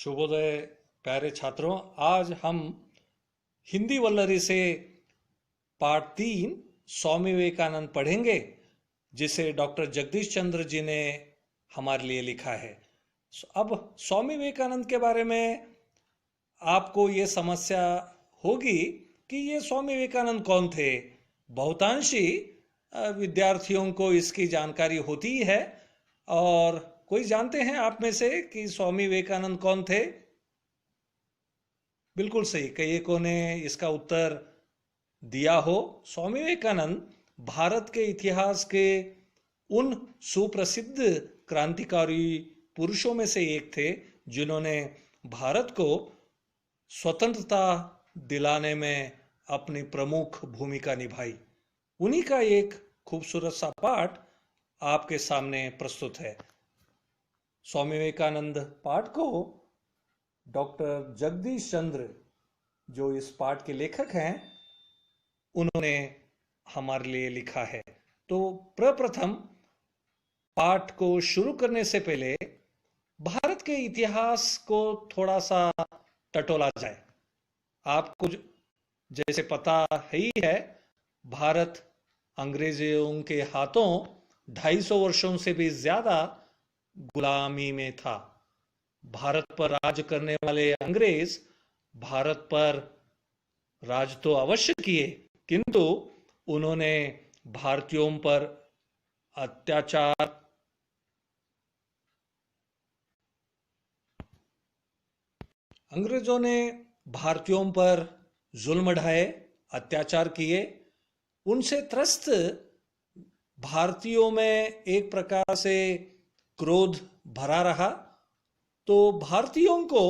शुभोदय प्यारे छात्रों। आज हम हिंदी वल्लरी से पाठ 3 स्वामी विवेकानंद पढ़ेंगे, जिसे डॉक्टर जगदीश चंद्र जी ने हमारे लिए लिखा है। अब स्वामी विवेकानंद के बारे में आपको ये समस्या होगी कि ये स्वामी विवेकानंद कौन थे। बहुतांशी विद्यार्थियों को इसकी जानकारी होती ही है। और कोई जानते हैं आप में से कि स्वामी विवेकानंद कौन थे? बिल्कुल सही, कईयों ने इसका उत्तर दिया हो। स्वामी विवेकानंद भारत के इतिहास के उन सुप्रसिद्ध क्रांतिकारी पुरुषों में से एक थे जिन्होंने भारत को स्वतंत्रता दिलाने में अपनी प्रमुख भूमिका निभाई। उन्हीं का एक खूबसूरत सा पाठ आपके सामने प्रस्तुत है। स्वामी विवेकानंद पाठ को डॉक्टर जगदीश चंद्र, जो इस पाठ के लेखक हैं, उन्होंने हमारे लिए लिखा है। तो प्रप्रथम पाठ को शुरू करने से पहले भारत के इतिहास को थोड़ा सा टटोला जाए। आपको जैसे पता ही है, भारत अंग्रेजों के हाथों 250 वर्षों से भी ज्यादा गुलामी में था। भारत पर राज करने वाले अंग्रेज भारत पर राज तो अवश्य किए, किंतु उन्होंने भारतीयों पर अत्याचार अंग्रेजों ने भारतीयों पर जुल्म ढाए, अत्याचार किए। उनसे त्रस्त भारतीयों में एक प्रकार से क्रोध भरा रहा। तो भारतीयों को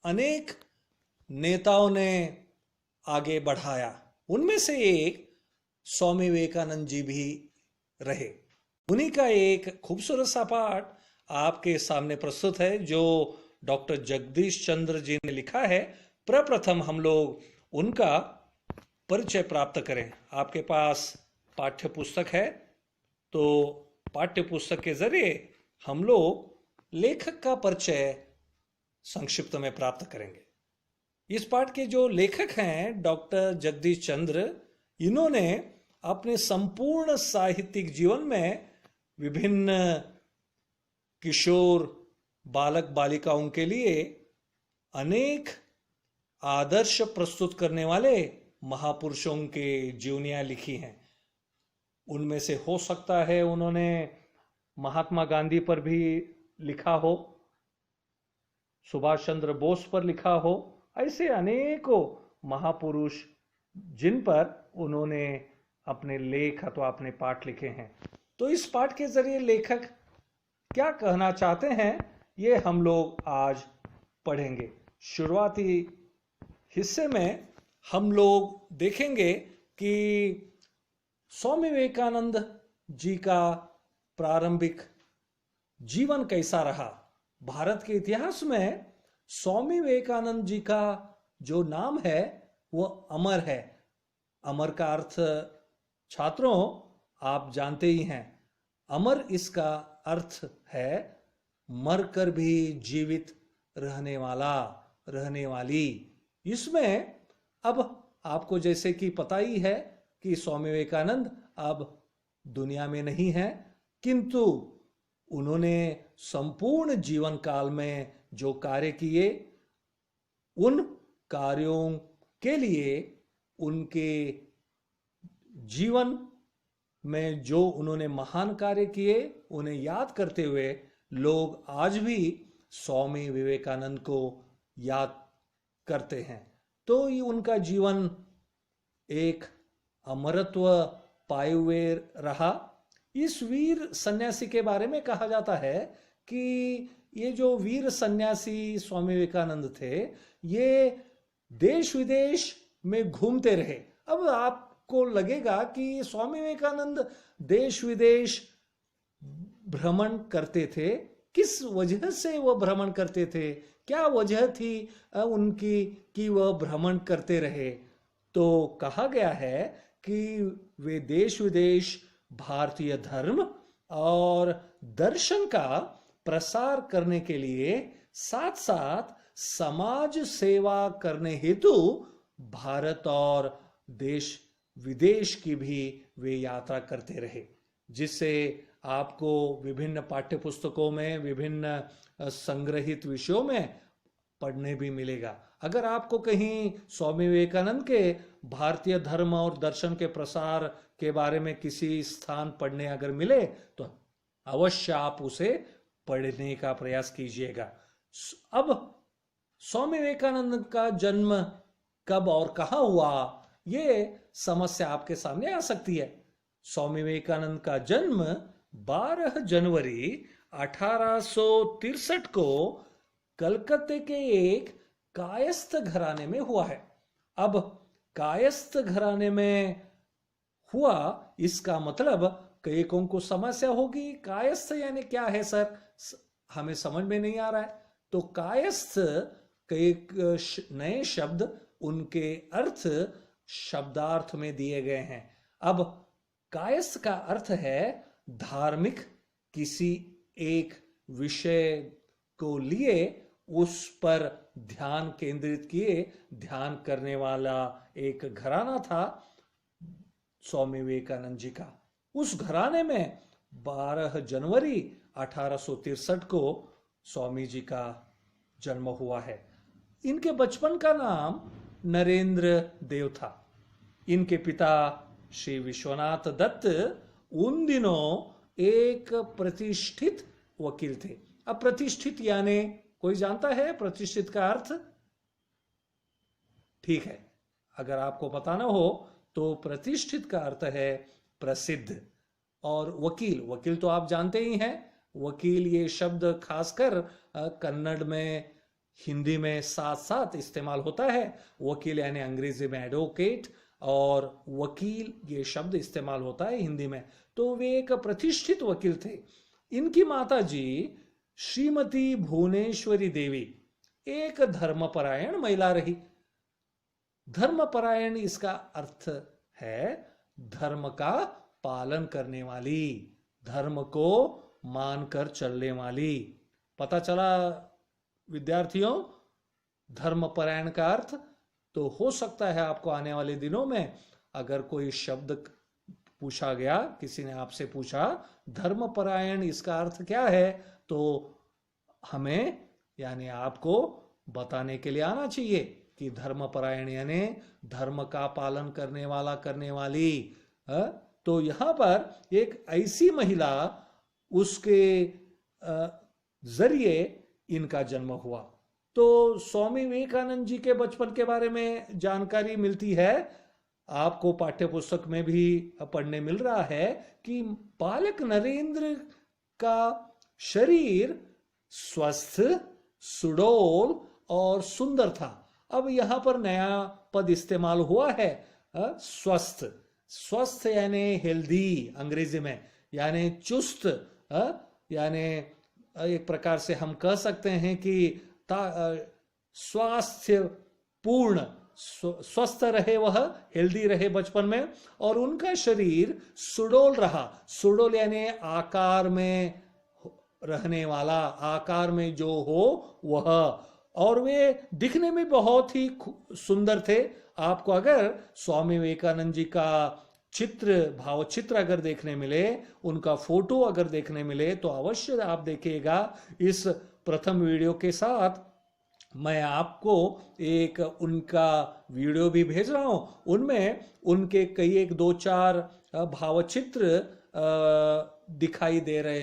अनेक नेताओं ने आगे बढ़ाया। उनमें से एक स्वामी विवेकानंद जी भी रहे। उन्हीं का एक खूबसूरत सा पाठ आपके सामने प्रस्तुत है, जो डॉक्टर जगदीश चंद्र जी ने लिखा है। प्रप्रथम हम लोग उनका परिचय प्राप्त करें। आपके पास पाठ्य पुस्तक है, तो पाठ्य पुस्तक के जरिए हम लोग लेखक का परिचय संक्षिप्त में प्राप्त करेंगे। इस पाठ के जो लेखक हैं डॉक्टर जगदीश चंद्र, इन्होंने अपने संपूर्ण साहित्यिक जीवन में विभिन्न किशोर बालक बालिकाओं के लिए अनेक आदर्श प्रस्तुत करने वाले महापुरुषों के जीवनियां लिखी हैं। उनमें से हो सकता है उन्होंने महात्मा गांधी पर भी लिखा हो, सुभाष चंद्र बोस पर लिखा हो। ऐसे अनेकों महापुरुष जिन पर उन्होंने अपने लेख अथवा अपने पाठ लिखे हैं। तो इस पाठ के जरिए लेखक क्या कहना चाहते हैं, ये हम लोग आज पढ़ेंगे। शुरुआती हिस्से में हम लोग देखेंगे कि स्वामी विवेकानंद जी का प्रारंभिक जीवन कैसा रहा। भारत के इतिहास में स्वामी विवेकानंद जी का जो नाम है वो अमर है। अमर का अर्थ छात्रों आप जानते ही हैं। अमर इसका अर्थ है मरकर भी जीवित रहने वाला, रहने वाली। इसमें अब आपको जैसे कि पता ही है कि स्वामी विवेकानंद अब दुनिया में नहीं है, किंतु उन्होंने संपूर्ण जीवन काल में जो कार्य किए, उन कार्यों के लिए, उनके जीवन में जो उन्होंने महान कार्य किए, उन्हें याद करते हुए लोग आज भी स्वामी विवेकानंद को याद करते हैं। तो ये उनका जीवन एक अमरत्व पाए हुए रहा। इस वीर सन्यासी के बारे में कहा जाता है कि ये जो वीर सन्यासी स्वामी विवेकानंद थे, ये देश विदेश में घूमते रहे। अब आपको लगेगा कि स्वामी विवेकानंद देश विदेश भ्रमण करते थे। किस वजह से वह भ्रमण करते थे? क्या वजह थी उनकी कि वह भ्रमण करते रहे? तो कहा गया है कि वे देश विदेश भारतीय धर्म और दर्शन का प्रसार करने के लिए साथ साथ समाज सेवा करने हेतु भारत और देश विदेश की भी वे यात्रा करते रहे, जिससे आपको विभिन्न पाठ्य पुस्तकों में विभिन्न संग्रहित विषयों में पढ़ने भी मिलेगा। अगर आपको कहीं स्वामी विवेकानंद के भारतीय धर्म और दर्शन के प्रसार के बारे में किसी स्थान पढ़ने अगर मिले तो अवश्य आप उसे पढ़ने का प्रयास कीजिएगा। अब स्वामी विवेकानंद का जन्म कब और कहां हुआ, ये समस्या आपके सामने आ सकती है। स्वामी विवेकानंद का जन्म 12 जनवरी 1863 को कलकत्ते के एक कायस्थ घराने में हुआ है। अब कायस्थ घराने में हुआ, इसका मतलब कई को समस्या होगी, कायस्थ यानी क्या है सर, हमें समझ में नहीं आ रहा है। तो कायस्थ कई नए शब्द, उनके अर्थ शब्दार्थ में दिए गए हैं। अब कायस्थ का अर्थ है धार्मिक, किसी एक विषय को लिए उस पर ध्यान केंद्रित किए ध्यान करने वाला एक घराना था स्वामी विवेकानंद जी का। उस घराने में 12 जनवरी 1863 को स्वामी जी का जन्म हुआ है। इनके बचपन का नाम नरेंद्र देव था। इनके पिता श्री विश्वनाथ दत्त उन दिनों एक प्रतिष्ठित वकील थे। अब प्रतिष्ठित यानी कोई जानता है प्रतिष्ठित का अर्थ? ठीक है, अगर आपको बताना हो तो प्रतिष्ठित का अर्थ है प्रसिद्ध। और वकील, वकील तो आप जानते ही हैं। वकील ये शब्द खासकर कन्नड़ में, हिंदी में साथ साथ इस्तेमाल होता है। वकील यानी अंग्रेजी में एडवोकेट, और वकील ये शब्द इस्तेमाल होता है हिंदी में। तो वे एक प्रतिष्ठित वकील थे। इनकी माता जी श्रीमती भुवनेश्वरी देवी एक धर्मपरायण महिला रही। धर्मपरायण इसका अर्थ है धर्म का पालन करने वाली, धर्म को मानकर चलने वाली। पता चला विद्यार्थियों धर्मपरायण का अर्थ? तो हो सकता है आपको आने वाले दिनों में अगर कोई शब्द पूछा गया, किसी ने आपसे पूछा धर्मपरायण इसका अर्थ क्या है, तो हमें यानी आपको बताने के लिए आना चाहिए कि धर्मपरायण यानी धर्म का पालन करने वाला, करने वाली। तो यहां पर एक ऐसी महिला, उसके जरिए इनका जन्म हुआ। तो स्वामी विवेकानंद जी के बचपन के बारे में जानकारी मिलती है, आपको पाठ्य पुस्तक में भी पढ़ने मिल रहा है कि बालक नरेंद्र का शरीर स्वस्थ, सुडौल और सुंदर था। अब यहां पर नया पद इस्तेमाल हुआ है, स्वस्थ। स्वस्थ यानी हेल्दी अंग्रेजी में, यानी चुस्त, यानी एक प्रकार से हम कह सकते हैं कि स्वास्थ्य पूर्ण, स्वस्थ रहे, वह हेल्दी रहे बचपन में, और उनका शरीर सुडौल रहा। सुडौल यानी आकार में रहने वाला, आकार में जो हो वह, और वे दिखने में बहुत ही सुंदर थे। आपको अगर स्वामी विवेकानंद जी का चित्र, भावचित्र अगर देखने मिले, उनका फोटो अगर देखने मिले, तो अवश्य आप देखिएगा। इस प्रथम वीडियो के साथ मैं आपको एक उनका वीडियो भी भेज रहा हूं। उनमें उनके कई एक दो चार भावचित्र दिखाई दे रहे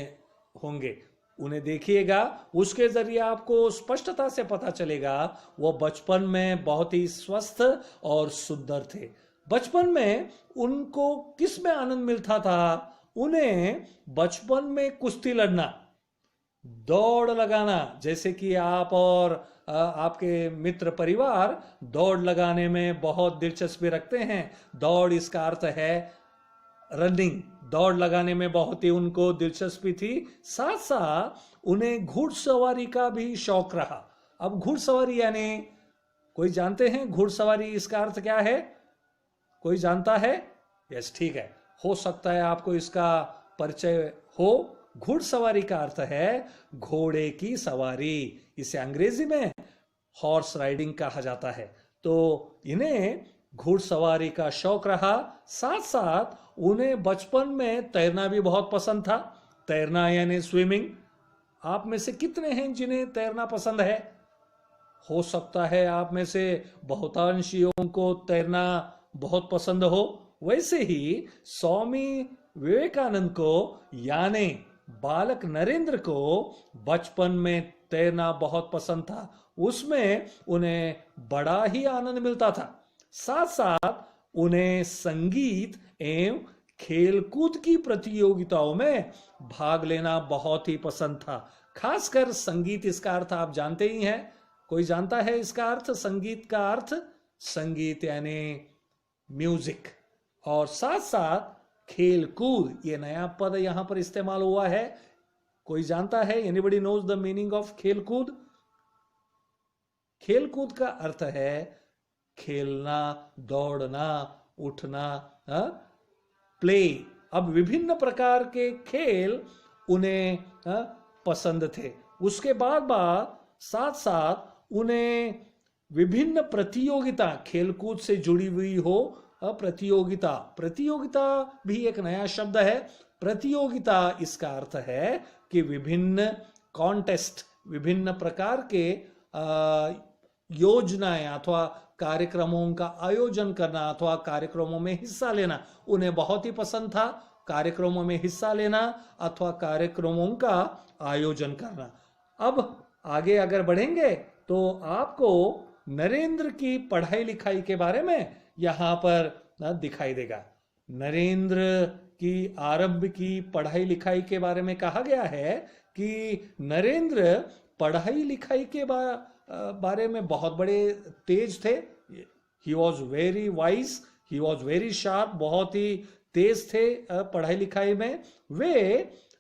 होंगे, उन्हें देखिएगा। उसके जरिए आपको स्पष्टता से पता चलेगा वो बचपन में बहुत ही स्वस्थ और सुंदर थे। बचपन में उनको किस में आनंद मिलता था? उन्हें बचपन में कुश्ती लड़ना, दौड़ लगाना, जैसे कि आप और आपके मित्र परिवार दौड़ लगाने में बहुत दिलचस्पी रखते हैं। दौड़ इसका अर्थ है रनिंग, दौड़ लगाने में बहुत ही उनको दिलचस्पी थी। साथ साथ उन्हें घुड़सवारी का भी शौक रहा। अब घुड़सवारी यानी कोई जानते हैं घुड़सवारी इसका अर्थ क्या है? कोई जानता है? यस, ठीक है, हो सकता है आपको इसका परिचय हो घुड़सवारी का अर्थ है घोड़े की सवारी, इसे अंग्रेजी में हॉर्स राइडिंग कहा जाता है। तो इन्हें घुड़सवारी का शौक रहा, साथ साथ उन्हें बचपन में तैरना भी बहुत पसंद था। तैरना यानी स्विमिंग। आप में से कितने हैं जिन्हें तैरना पसंद है? हो सकता है आप में से बहुतांशियों को तैरना बहुत पसंद हो। वैसे ही स्वामी विवेकानंद को यानी बालक नरेंद्र को बचपन में तैरना बहुत पसंद था। उसमें उन्हें बड़ा ही आनंद मिलता था। साथ साथ उन्हें संगीत एवं खेलकूद की प्रतियोगिताओं में भाग लेना बहुत ही पसंद था। खासकर संगीत, इसका अर्थ आप जानते ही हैं। कोई जानता है इसका अर्थ? संगीत का अर्थ, संगीत यानी म्यूजिक, और साथ साथ खेल कूद, ये नया पद यहां पर इस्तेमाल हुआ है। कोई जानता है? Anybody knows the meaning of खेल कूद? खेल कूद का अर्थ है खेलना, दौड़ना, उठना, प्ले। अब विभिन्न प्रकार के खेल उन्हें पसंद थे। उसके बाद साथ साथ उन्हें विभिन्न प्रतियोगिता, खेलकूद से जुड़ी हुई हो प्रतियोगिता, प्रतियोगिता भी एक नया शब्द है। प्रतियोगिता इसका अर्थ है कि विभिन्न कॉन्टेस्ट, विभिन्न प्रकार के योजनाएं अथवा कार्यक्रमों का आयोजन करना अथवा कार्यक्रमों में हिस्सा लेना उन्हें बहुत ही पसंद था। कार्यक्रमों में हिस्सा लेना अथवा कार्यक्रमों का आयोजन करना। अब आगे अगर बढ़ेंगे तो आपको नरेंद्र की पढ़ाई लिखाई के बारे में यहां पर दिखाई देगा। नरेंद्र की आरंभ की पढ़ाई लिखाई के बारे में कहा गया है कि नरेंद्र पढ़ाई लिखाई के बारे में बहुत बड़े तेज थे। He was very wise, he was very sharp, बहुत ही तेज थे पढ़ाई लिखाई में। वे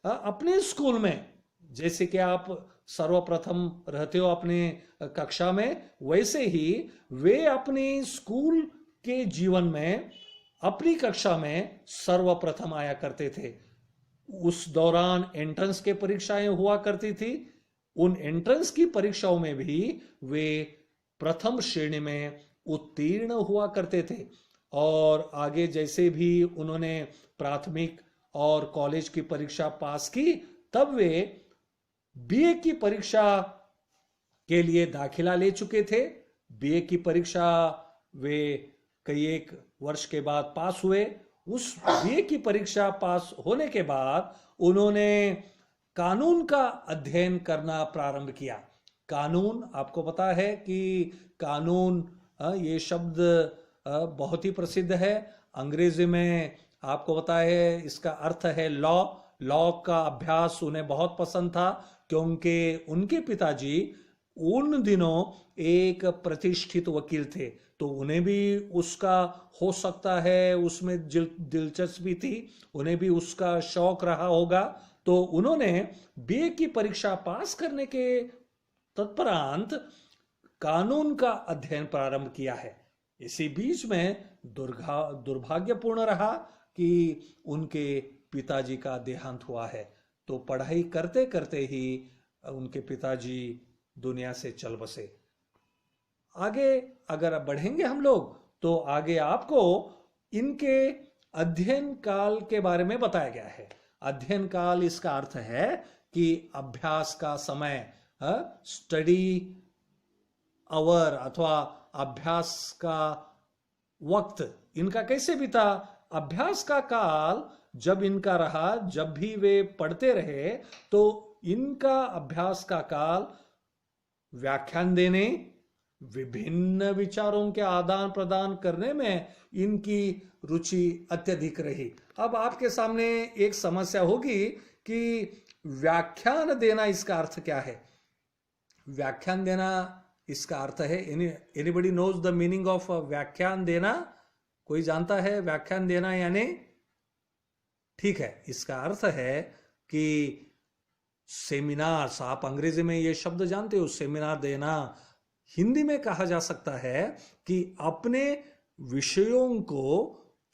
अपने स्कूल में, जैसे कि आप सर्वप्रथम रहते हो अपने कक्षा में, वैसे ही वे अपने स्कूल के जीवन में अपनी कक्षा में सर्वप्रथम आया करते थे। उस दौरान एंट्रेंस के परीक्षाएं हुआ करती थी। उन एंट्रेंस की परीक्षाओं में भी वे प्रथम श्रेणी में उत्तीर्ण हुआ करते थे। और आगे जैसे भी उन्होंने प्राथमिक और कॉलेज की परीक्षा पास की, तब वे बीए की परीक्षा के लिए दाखिला ले चुके थे। बीए की परीक्षा वे कई एक वर्ष के बाद पास हुए। उस बीए की परीक्षा पास होने के बाद उन्होंने कानून का अध्ययन करना प्रारंभ किया। कानून, आपको पता है कि कानून ये शब्द बहुत ही प्रसिद्ध है। अंग्रेजी में आपको पता है इसका अर्थ है लॉ। लॉ का अभ्यास उन्हें बहुत पसंद था क्योंकि उनके पिताजी उन दिनों एक प्रतिष्ठित वकील थे, तो उन्हें भी उसका हो सकता है उसमें दिलचस्पी थी, उन्हें भी उसका शौक रहा होगा। तो उन्होंने बीए की परीक्षा पास करने के तत्परांत कानून का अध्ययन प्रारंभ किया है। इसी बीच में दुर्भाग्यपूर्ण रहा कि उनके पिताजी का देहांत हुआ है। तो पढ़ाई करते करते ही उनके पिताजी दुनिया से चल बसे। आगे अगर बढ़ेंगे हम लोग तो आगे आपको इनके अध्ययन काल के बारे में बताया गया है। अध्ययन काल इसका अर्थ है कि अभ्यास का समय, स्टडी आवर अथवा अभ्यास का वक्त इनका कैसे बीता। अभ्यास का काल जब इनका रहा, जब भी वे पढ़ते रहे, तो इनका अभ्यास का काल व्याख्यान देने, विभिन्न विचारों के आदान प्रदान करने में इनकी रुचि अत्यधिक रही। अब आपके सामने एक समस्या होगी कि व्याख्यान देना इसका अर्थ क्या है। व्याख्यान देना इसका अर्थ है, anybody knows the meaning of व्याख्यान देना? कोई जानता है व्याख्यान देना यानी? ठीक है, इसका अर्थ है कि सेमिनार्स, आप अंग्रेजी में ये शब्द जानते हो, सेमिनार देना। हिंदी में कहा जा सकता है कि अपने विषयों को,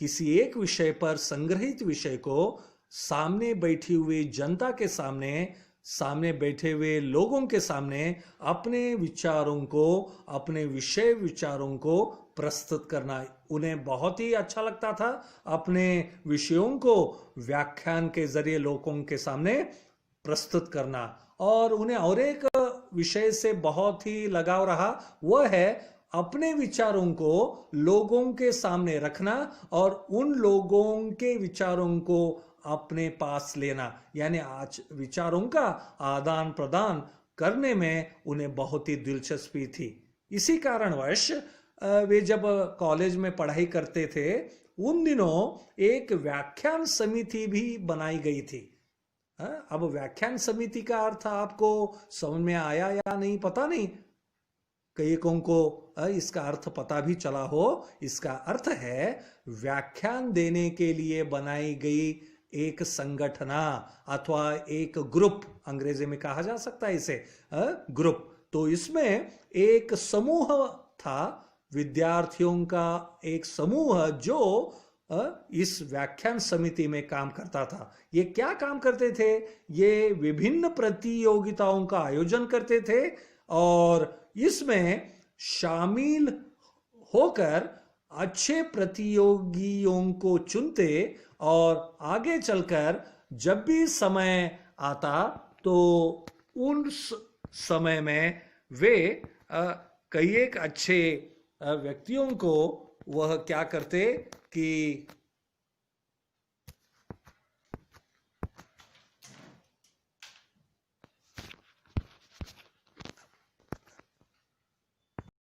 किसी एक विषय पर, संग्रहित विषय को सामने बैठी हुई जनता के सामने बैठे हुए लोगों के सामने अपने विचारों को, अपने विषय विचारों को प्रस्तुत करना। उन्हें बहुत ही अच्छा लगता था अपने विषयों को व्याख्यान के जरिए लोगों के सामने प्रस्तुत करना। और उन्हें और एक विषय से बहुत ही लगाव रहा, वह है अपने विचारों को लोगों के सामने रखना और उन लोगों के विचारों को अपने पास लेना, यानी आज विचारों का आदान प्रदान करने में उन्हें बहुत ही दिलचस्पी थी। इसी कारणवश वे जब कॉलेज में पढ़ाई करते थे उन दिनों एक व्याख्यान समिति भी बनाई गई थी। अब व्याख्यान समिति का अर्थ आपको समझ में आया या नहीं पता नहीं, कईयों को इसका अर्थ पता भी चला हो। इसका अर्थ है व्याख्यान देने के लिए बनाई गई एक संगठना अथवा एक ग्रुप, अंग्रेजी में कहा जा सकता है इसे ग्रुप। तो इसमें एक समूह था, विद्यार्थियों का एक समूह जो इस व्याख्यान समिति में काम करता था। ये क्या काम करते थे? ये विभिन्न प्रतियोगिताओं का आयोजन करते थे और इसमें शामिल होकर अच्छे प्रतियोगियों को चुनते और आगे चलकर जब भी समय आता तो उन समय में वे कई एक अच्छे व्यक्तियों को वह क्या करते कि